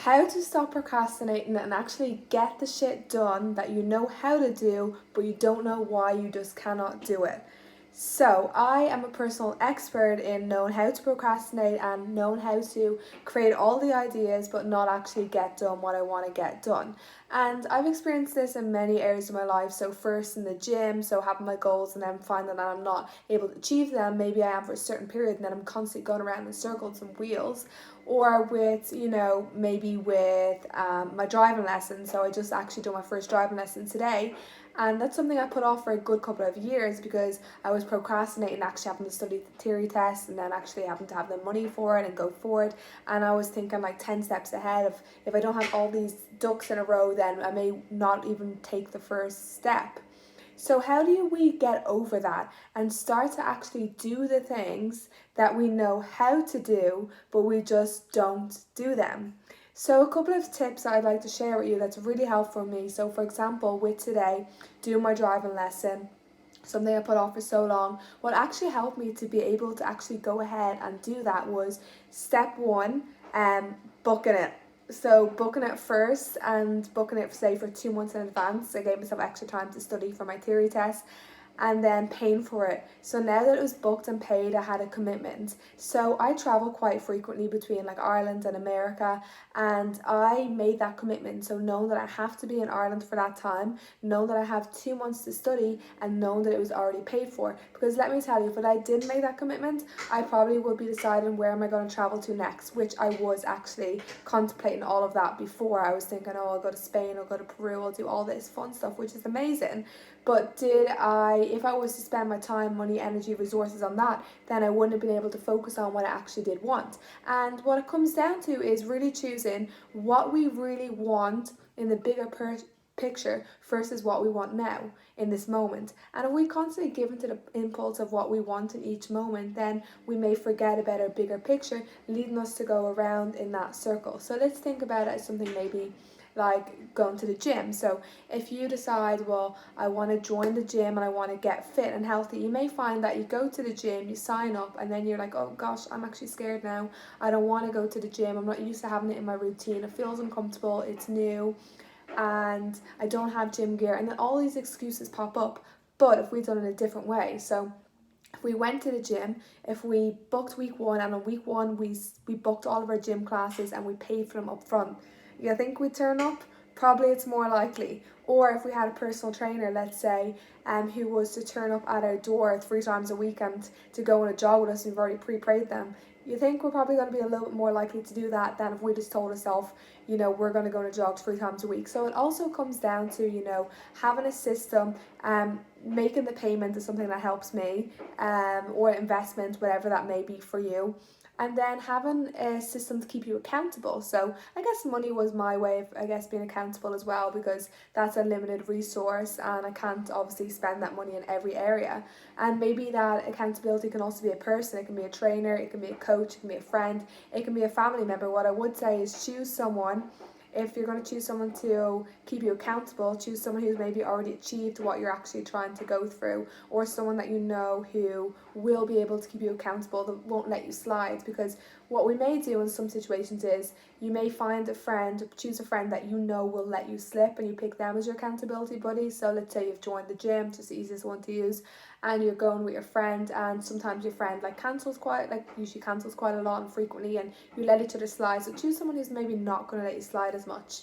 how to stop procrastinating and actually get the shit done that you know how to do, but you don't know why you just cannot do it. So, I am a personal expert in knowing how to procrastinate and knowing how to create all the ideas but not actually get done what I want to get done. And I've experienced this in many areas of my life. So, first in the gym, so having my goals and then finding that I'm not able to achieve them. Maybe I am for a certain period and then I'm constantly going around in circles and wheels. Or with, maybe with my driving lesson. So, I just actually did my first driving lesson today. And that's something I put off for a good couple of years because I was procrastinating actually having to study the theory test and then actually having to have the money for it and go for it. And I was thinking like 10 steps ahead of if I don't have all these ducks in a row, then I may not even take the first step. So, how do we get over that and start to actually do the things that we know how to do, but we just don't do them? So, a couple of tips that I'd like to share with you that's really helpful me. So, for example, with today, doing my driving lesson, something I put off for so long, what actually helped me to be able to actually go ahead and do that was step one, booking it. So booking it first and booking it say for 2 months in advance. I gave myself extra time to study for my theory test and then paying for it. So now that it was booked and paid, I had a commitment. So I travel quite frequently between like Ireland and America, and I made that commitment. So knowing that I have to be in Ireland for that time, knowing that I have 2 months to study, and knowing that it was already paid for. Because let me tell you, if I didn't make that commitment, I probably would be deciding where am I going to travel to next, which I was actually contemplating all of that before. I was thinking, oh, I'll go to Spain, I'll go to Peru, I'll do all this fun stuff, which is amazing. But if I was to spend my time, money, energy, resources on that, then I wouldn't have been able to focus on what I actually did want. And what it comes down to is really choosing what we really want in the bigger picture versus what we want now in this moment. And if we constantly give into the impulse of what we want in each moment, then we may forget about our bigger picture, leading us to go around in that circle. So let's think about it as something maybe like going to the gym. So if you decide, well, I want to join the gym and I want to get fit and healthy, you may find that you go to the gym, you sign up, and then you're like, oh gosh, I'm actually scared now. I don't want to go to the gym. I'm not used to having it in my routine. It feels uncomfortable. It's new and I don't have gym gear. And then all these excuses pop up. But if we've done it a different way, so if we went to the gym, if we booked week one, and on week one we booked all of our gym classes and we paid for them up front, you think we'd turn up? Probably it's more likely. Or if we had a personal trainer, let's say, who was to turn up at our door 3 times a week and to go on a jog with us, and we've already pre-prayed them, you think we're probably going to be a little bit more likely to do that than if we just told ourselves, we're going to go on a jog 3 times a week. So it also comes down to, having a system, making the payment is something that helps me, or investment, whatever that may be for you. And then having a system to keep you accountable. So I guess money was my way of, being accountable as well, because that's a limited resource and I can't obviously spend that money in every area. And maybe that accountability can also be a person. It can be a trainer, it can be a coach, it can be a friend, it can be a family member. What I would say is choose someone. If you're going to choose someone to keep you accountable, choose someone who's maybe already achieved what you're actually trying to go through, or someone that you know who will be able to keep you accountable, that won't let you slide. Because what we may do in some situations is you may find choose a friend that you know will let you slip, and you pick them as your accountability buddy. So let's say you've joined the gym, just the easiest one to use, and you're going with your friend, and sometimes your friend usually cancels quite a lot and frequently, and you let each other slide. So choose someone who's maybe not going to let you slide as much.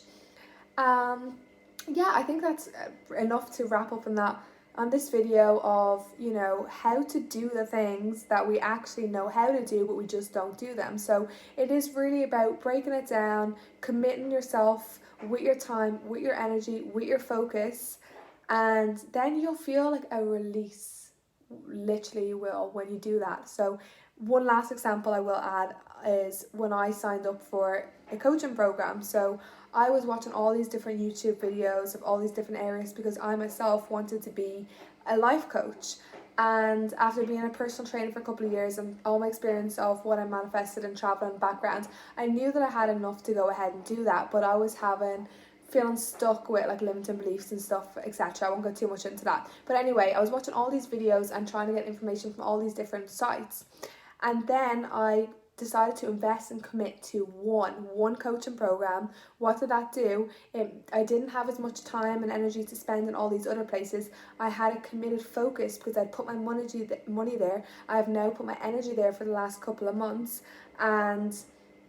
Yeah, I think that's enough to wrap up on this video of, how to do the things that we actually know how to do, but we just don't do them. So it is really about breaking it down, committing yourself with your time, with your energy, with your focus, and then you'll feel like a release. Literally you will when you do that. So one last example I will add is when I signed up for a coaching program. So I was watching all these different YouTube videos of all these different areas because I myself wanted to be a life coach. And after being a personal trainer for a couple of years and all my experience of what I manifested in travel and background, I knew that I had enough to go ahead and do that. But I was feeling stuck with like limiting beliefs and stuff, etc. I won't go too much into that. But anyway, I was watching all these videos and trying to get information from all these different sites. And then I decided to invest and commit to one coaching program. What did that do? I didn't have as much time and energy to spend in all these other places. I had a committed focus because I'd put my money there. I've now put my energy there for the last couple of months, and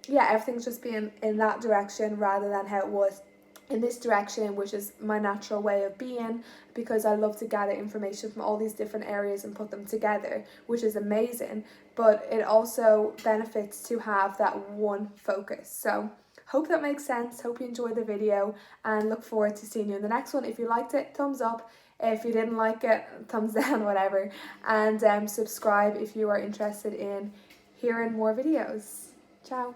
yeah, everything's just been in that direction rather than how it was in this direction, which is my natural way of being, because I love to gather information from all these different areas and put them together, which is amazing. But it also benefits to have that one focus. So hope that makes sense. Hope you enjoyed the video and look forward to seeing you in the next one. If you liked it, thumbs up. If you didn't like it, thumbs down, whatever. And subscribe if you are interested in hearing more videos. Ciao.